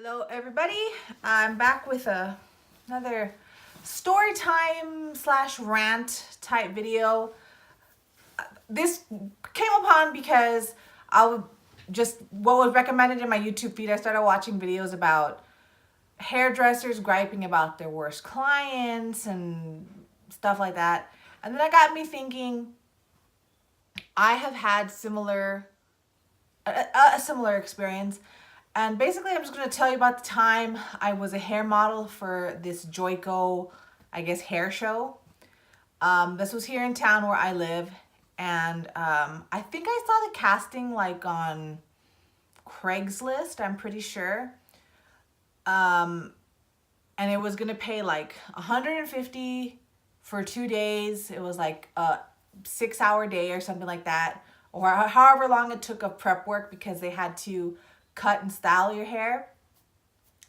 Hello everybody, I'm back with another story time slash rant type video. This came upon because I would just what was recommended in my YouTube feed. I started watching videos about hairdressers griping about their worst clients and stuff like that. And then that got me thinking, I have had a similar experience. And basically, I'm just going to tell you about the time I was a hair model for this JOICO, I guess, hair show. This was here in town where I live. And I think I saw the casting like on Craigslist, I'm pretty sure. And it was going to pay like $150 for 2 days. It was like a 6-hour day or something like that. Or however long it took of prep work, because they had to cut and style your hair.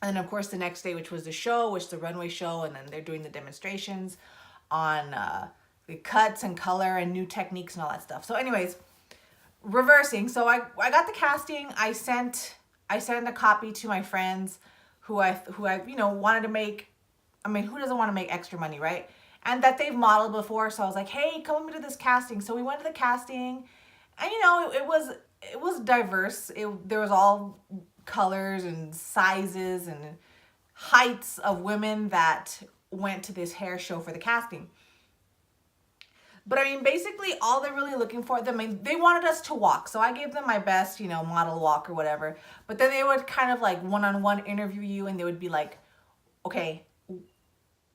And then of course the next day, which was the show, which is the runway show, and then they're doing the demonstrations on the cuts and color and new techniques and all that stuff. So anyways, reversing. So I got the casting. I sent a copy to my friends who I wanted to make. I mean, who doesn't want to make extra money, right? And that they've modeled before. So I was like, hey, come with me to this casting. So we went to the casting, and it was diverse. There was all colors and sizes and heights of women that went to this hair show for the casting. But I mean, basically all they're really looking for, they wanted us to walk. So I gave them my best, model walk or whatever. But then they would kind of like one-on-one interview you, and they would be like, okay,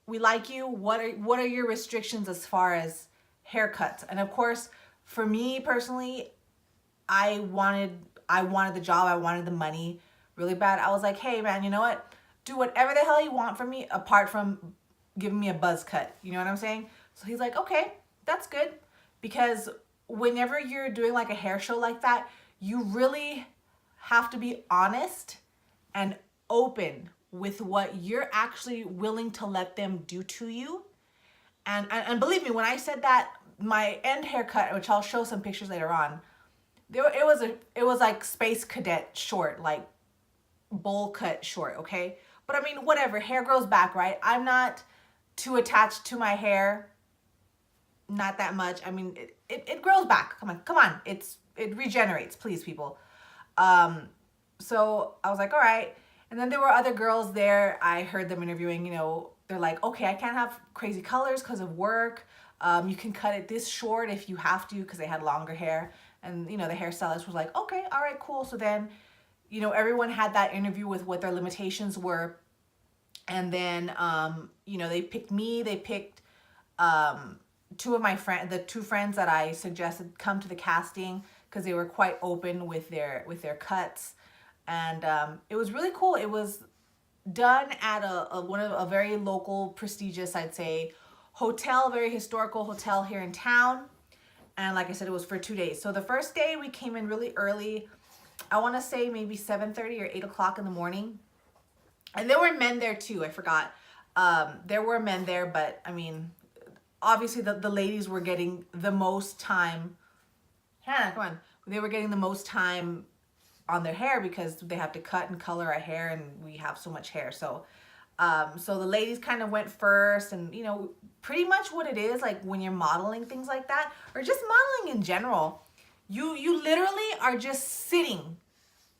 we like you. What are your restrictions as far as haircuts? And of course, for me personally, I wanted the job. I wanted the money really bad. I was like, hey man, you know what? Do whatever the hell you want from me, apart from giving me a buzz cut. You know what I'm saying? So he's like, okay, that's good. Because whenever you're doing like a hair show like that, you really have to be honest and open with what you're actually willing to let them do to you. And believe me, when I said that, my end haircut, which I'll show some pictures later on, it was like space cadet short, like bowl cut short, okay? But I mean, whatever, hair grows back, right? I'm not too attached to my hair, not that much. I mean, it grows back. Come on, it regenerates, please, people. So I was like, all right. And then there were other girls there. I heard them interviewing, they're like, okay, I can't have crazy colors because of work. You can cut it this short if you have to, because they had longer hair. And, the hairstylist was like, okay, all right, cool. So then, everyone had that interview with what their limitations were. And then, they picked me. They picked two of my friends, the two friends that I suggested come to the casting, because they were quite open with their cuts. And it was really cool. It was done at a very local, prestigious, I'd say, hotel, very historical hotel here in town. And like I said, it was for 2 days. So the first day we came in really early. I want to say maybe 7:30 or 8 o'clock in the morning. And there were men there too. I forgot. There were men there, but I mean, obviously the ladies were getting the most time. Hannah, come on. They were getting the most time on their hair because they have to cut and color our hair, and we have so much hair. So the ladies kind of went first, and pretty much what it is, like when you're modeling things like that, or just modeling in general, you literally are just sitting.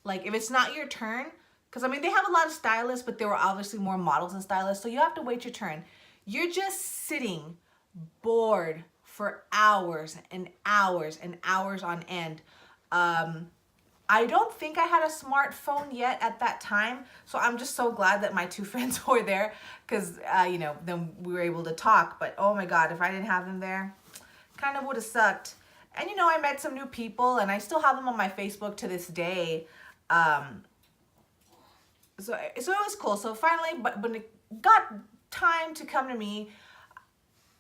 Like if it's not your turn, because I mean they have a lot of stylists, but there were obviously more models and stylists, so you have to wait your turn. You're just sitting bored for hours and hours and hours on end. I don't think I had a smartphone yet at that time, so I'm just so glad that my two friends were there, because then we were able to talk. But oh my god, if I didn't have them there, kind of would have sucked. And I met some new people, and I still have them on my Facebook to this day. So it was cool. So finally, but when it got time to come to me,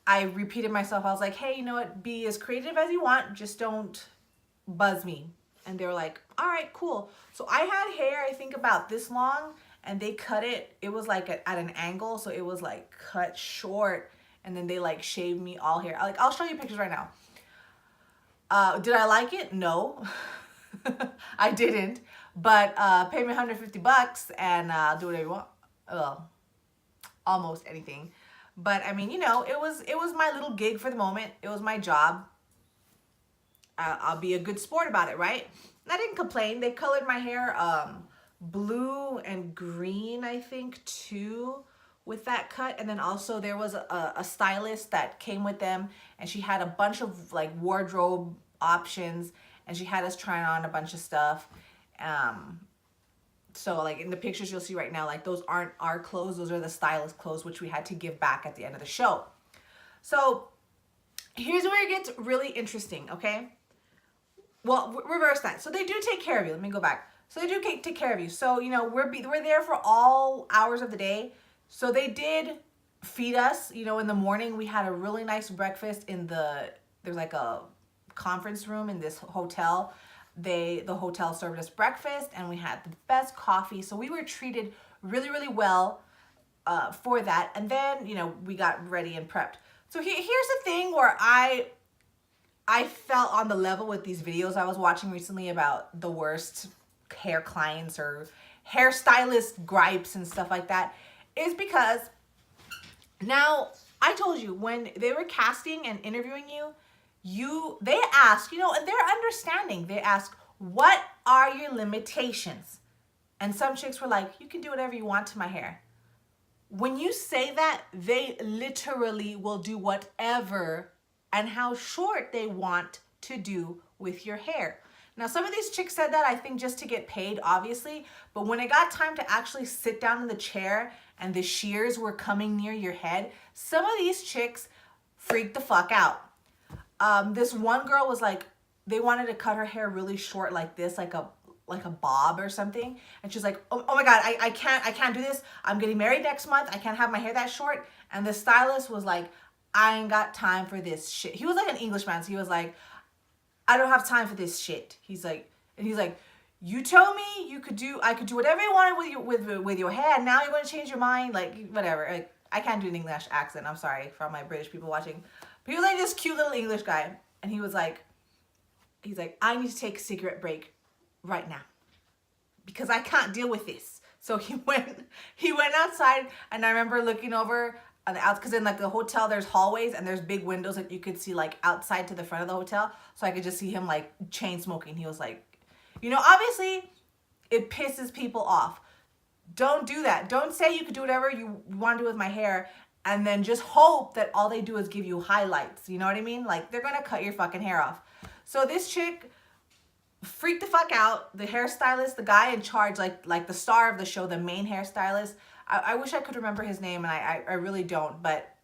I repeated myself. I was like, hey, you know what? Be as creative as you want, just don't buzz me. And they were like, all right, cool. So I had hair, I think about this long, and they cut it. It was like at an angle. So it was like cut short, and then they like shaved me all hair. Like, I'll show you pictures right now. Did I like it? No, I didn't. But pay me 150 bucks and do whatever you want. Well, almost anything. But I mean, it was my little gig for the moment. It was my job. I'll be a good sport about it, right? And I didn't complain. They colored my hair blue and green, I think, too, with that cut. And then also there was a stylist that came with them, and she had a bunch of like wardrobe options, and she had us trying on a bunch of stuff. So like in the pictures you'll see right now, like those aren't our clothes, those are the stylist clothes, which we had to give back at the end of the show. So here's where it gets really interesting, okay? Well, reverse that. So they do take care of you. Let me go back. So they do take care of you. So, we're there for all hours of the day. So they did feed us, in the morning. We had a really nice breakfast there's like a conference room in this hotel. The hotel served us breakfast, and we had the best coffee. So we were treated really, really well for that. And then, we got ready and prepped. So here's the thing where I felt on the level with these videos I was watching recently about the worst hair clients or hairstylist gripes and stuff like that, is because now I told you when they were casting and interviewing they ask, and they're understanding. They ask, what are your limitations? And some chicks were like, you can do whatever you want to my hair. When you say that, they literally will do whatever and how short they want to do with your hair. Now, some of these chicks said that, I think, just to get paid, obviously. But when it got time to actually sit down in the chair and the shears were coming near your head, some of these chicks freaked the fuck out. This one girl was like, they wanted to cut her hair really short like this, like a bob or something. And she's like, oh my God, I can't do this. I'm getting married next month. I can't have my hair that short. And the stylist was like, I ain't got time for this shit. He was like an Englishman, so he was like, I don't have time for this shit. He's like, you told me I could do whatever you wanted with your hair. Now you're gonna change your mind, like whatever. Like, I can't do an English accent. I'm sorry for all my British people watching. But he was like this cute little English guy, and he's like, I need to take a cigarette break right now because I can't deal with this. So he went outside, and I remember looking over on the outs, because in like the hotel there's hallways and there's big windows that you could see like outside to the front of the hotel, so I could just see him like chain smoking. He was like, obviously it pisses people off. Don't do that. Don't say you could do whatever you want to do with my hair and then just hope that all they do is give you highlights. You know what I mean? Like, they're gonna cut your fucking hair off. So this chick freaked the fuck out. The hairstylist, the guy in charge, like the star of the show, the main hairstylist, I wish I could remember his name, and I really don't, but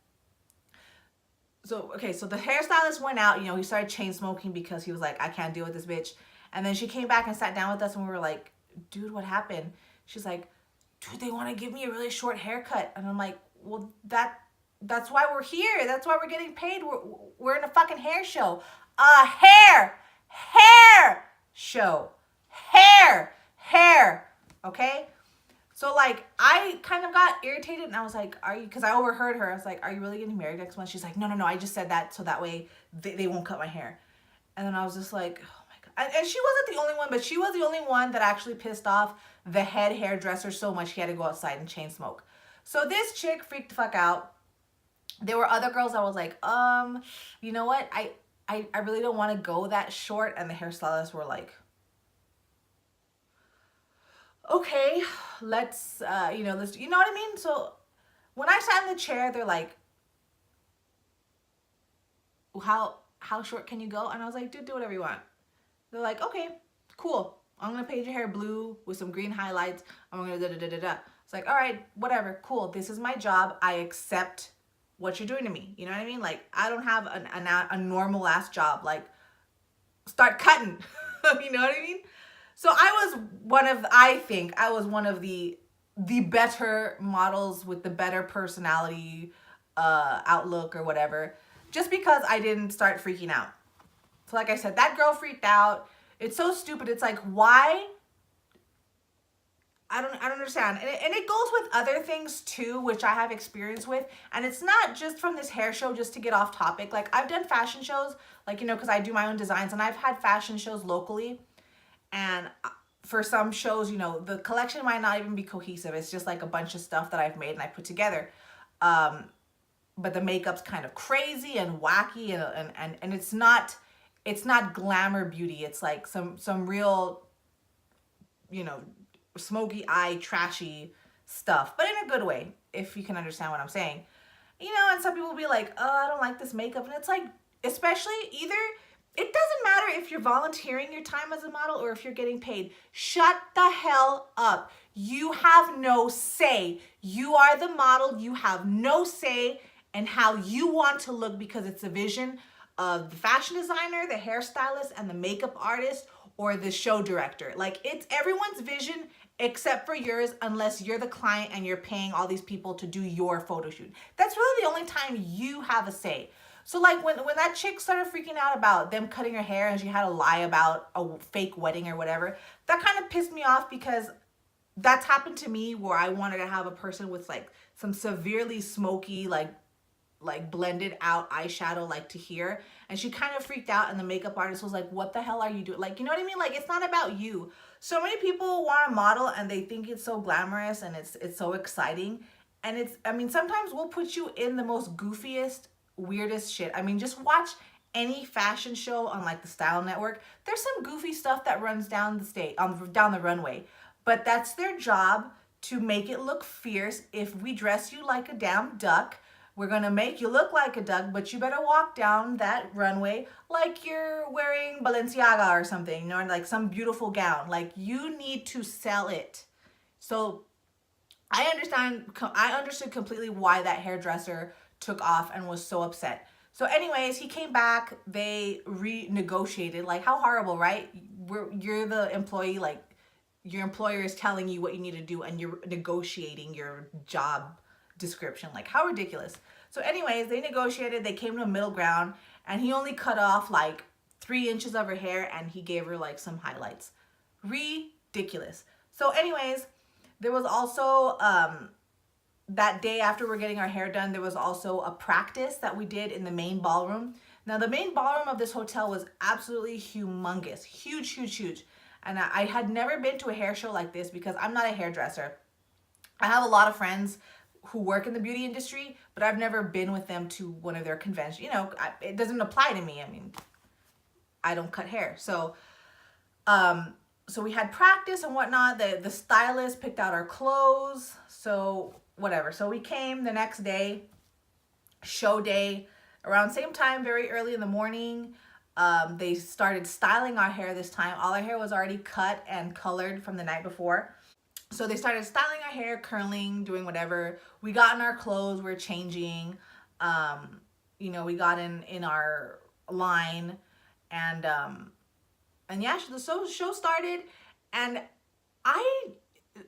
so the hairstylist went out, he started chain smoking because he was like, I can't deal with this bitch. And then she came back and sat down with us, and we were like, dude, what happened? She's like, dude, they want to give me a really short haircut. And I'm like, well, that's why we're here. That's why we're getting paid. We're in a fucking hair show. A hair show. Hair. Okay? So, like, I kind of got irritated, and I was like, because I overheard her. I was like, are you really getting married next month? She's like, no, I just said that so that way they won't cut my hair. And then I was just like, oh my God. And she wasn't the only one, but she was the only one that actually pissed off the head hairdresser so much he had to go outside and chain smoke. So this chick freaked the fuck out. There were other girls that was like, you know what? I really don't want to go that short. And the hairstylists were like, okay, let's, you know what I mean? So when I sat in the chair, they're like, how short can you go? And I was like, dude, do whatever you want. They're like, okay, cool. I'm going to paint your hair blue with some green highlights. I'm going to da-da-da-da-da. It's like, all right, whatever, cool. This is my job. I accept what you're doing to me. You know what I mean? Like, I don't have a normal ass job. Like, start cutting. You know what I mean? So I think I was one of the better models with the better personality, outlook or whatever, just because I didn't start freaking out. So like I said, that girl freaked out. It's so stupid. It's like, why? I don't understand. And it goes with other things too, which I have experience with. And it's not just from this hair show, just to get off topic. Like, I've done fashion shows, like, because I do my own designs, and I've had fashion shows locally. And for some shows, you know, the collection might not even be cohesive. It's just like a bunch of stuff that I've made and I put together. But the makeup's kind of crazy and wacky, and it's not glamour beauty. It's like some real, you know, smoky eye, trashy stuff, but in a good way, if you can understand what I'm saying. You know, and some people will be like, oh, I don't like this makeup. And it's like, especially either, it doesn't matter if you're volunteering your time as a model or if you're getting paid. Shut the hell up. You have no say. You are the model. You have no say in how you want to look, because it's a vision of the fashion designer, the hairstylist, and the makeup artist, or the show director. Like, it's everyone's vision except for yours, unless you're the client and you're paying all these people to do your photo shoot. That's really the only time you have a say. So like when that chick started freaking out about them cutting her hair and she had to lie about a fake wedding or whatever, that kind of pissed me off, because that's happened to me where I wanted to have a person with like some severely smoky, like blended out eyeshadow, like to here, and she kind of freaked out, and the makeup artist was like, what the hell are you doing? Like, you know what I mean? Like, it's not about you. So many people want to model and they think it's so glamorous and it's so exciting, and it's, I mean, sometimes we'll put you in the most goofiest, weirdest shit. I mean, just watch any fashion show on like the Style Network. There's some goofy stuff that runs down the stage, down the runway, but that's their job, to make it look fierce. If we dress you like a damn duck, we're gonna make you look like a duck, but you better walk down that runway like you're wearing Balenciaga or something, you know, like some beautiful gown. Like, you need to sell it. So I understood completely why that hairdresser took off and was so upset. So anyways, he came back, they renegotiated. Like, how horrible, right? You're the employee, like your employer is telling you what you need to do and you're negotiating your job description. Like, how ridiculous. So anyways, they negotiated, they came to a middle ground, and he only cut off like 3 inches of her hair and he gave her like some highlights. Ridiculous. So anyways, there was also that day after we're getting our hair done, there was also a practice that we did in the main ballroom. Now, the main ballroom of this hotel was absolutely humongous, huge, huge, huge. And I had never been to a hair show like this, because I'm not a hairdresser. I have a lot of friends who work in the beauty industry, but I've never been with them to one of their conventions. You know, it doesn't apply to me. I mean, I don't cut hair. So we had practice and whatnot. The stylist picked out our clothes. So whatever. So we came the next day, show day, around same time, very early in the morning. They started styling our hair this time. All our hair was already cut and colored from the night before. So they started styling our hair, curling, doing whatever. We got in our clothes, we're changing. You know, we got in our line, and yeah, the show started. And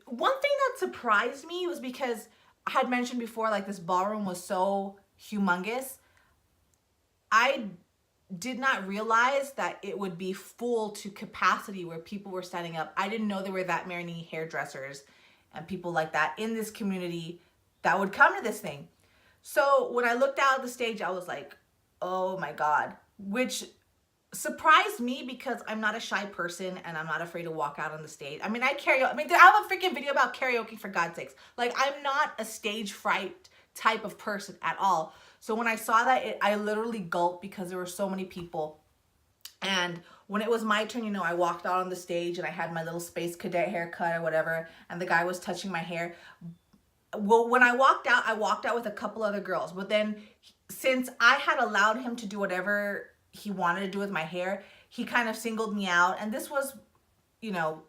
one thing that surprised me was, because I had mentioned before, like, this ballroom was so humongous. I did not realize that it would be full to capacity where people were standing up. I didn't know there were that many hairdressers and people like that in this community that would come to this thing. So when I looked out at the stage, I was like, oh my God, which surprised me, because I'm not a shy person and I'm not afraid to walk out on the stage. I mean, I have a freaking video about karaoke, for God's sakes. Like, I'm not a stage fright type of person at all. So when I saw that, I literally gulped, because there were so many people. And when it was my turn, you know, I walked out on the stage and I had my little Space Cadet haircut or whatever, and the guy was touching my hair. Well, when I walked out with a couple other girls. But then, since I had allowed him to do whatever he wanted to do with my hair, he kind of singled me out. And this was, you know,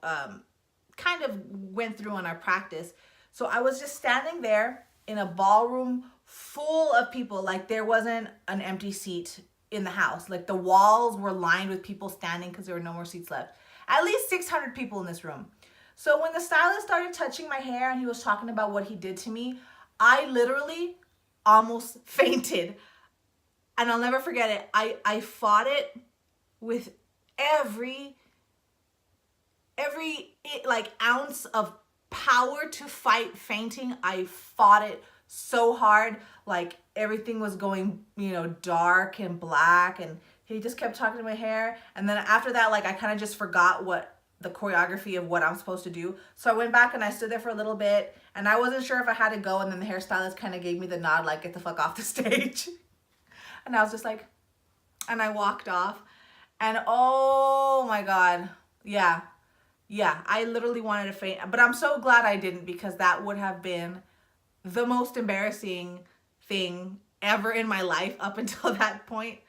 kind of went through on our practice. So I was just standing there in a ballroom full of people. Like, there wasn't an empty seat in the house. Like, the walls were lined with people standing, because there were no more seats left. At least 600 people in this room. So when the stylist started touching my hair and he was talking about what he did to me, I literally almost fainted. And I'll never forget it. I fought it with every like ounce of power to fight fainting. I fought it so hard. Like, everything was going, you know, dark and black, and he just kept talking to my hair. And then after that, like, I kind of just forgot what the choreography of what I'm supposed to do. So I went back and I stood there for a little bit, and I wasn't sure if I had to go, and then the hairstylist kind of gave me the nod, like, get the fuck off the stage. And I was just like, and I walked off, and oh my God, yeah, I literally wanted to faint, but I'm so glad I didn't, because that would have been the most embarrassing thing ever in my life up until that point.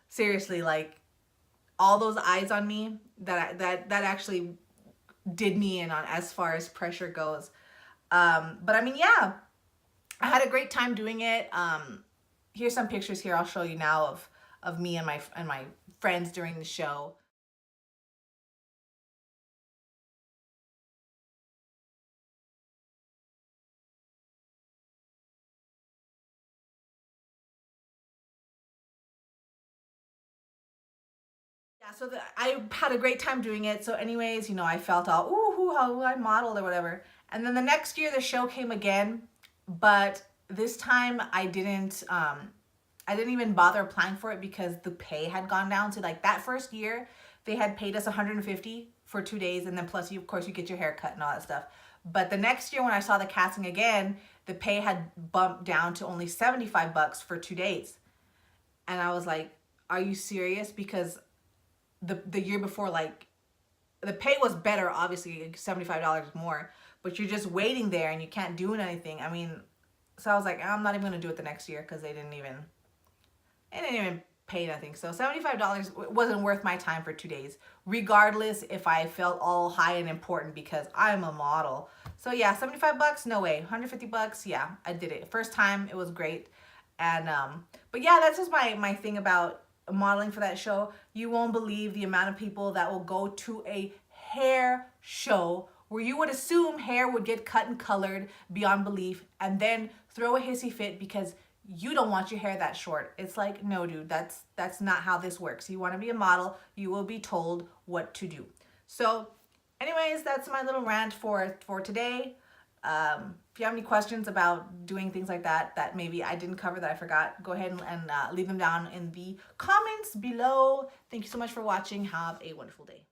Seriously, like, all those eyes on me, that actually did me in on as far as pressure goes. But I mean, yeah, I had a great time doing it. Here's some pictures here I'll show you now of me and my friends during the show. Yeah, so I had a great time doing it. So anyways, I felt all, ooh, how I modeled or whatever. And then the next year the show came again, but this time I didn't even bother applying for it because the pay had gone down. So like that first year, they had paid us $150 for 2 days, and then plus you, of course, you get your hair cut and all that stuff. But the next year when I saw the casting again, the pay had bumped down to only $75 for 2 days. And I was like, are you serious? Because the year before, like, the pay was better, obviously, $75 more, but you're just waiting there and you can't do anything. I mean, so I was like, I'm not even gonna do it the next year, because they didn't even pay nothing. So $75 wasn't worth my time for 2 days, regardless if I felt all high and important because I'm a model. So yeah, $75, no way. $150, yeah, I did it. First time, it was great. And but yeah, that's just my thing about modeling for that show. You won't believe the amount of people that will go to a hair show where you would assume hair would get cut and colored beyond belief, and then throw a hissy fit because you don't want your hair that short. It's like, no, dude, that's not how this works. You want to be a model, you will be told what to do. So anyways, that's my little rant for today. If you have any questions about doing things like that maybe I didn't cover, that I forgot, go ahead and leave them down in the comments below. Thank you so much for watching. Have a wonderful day.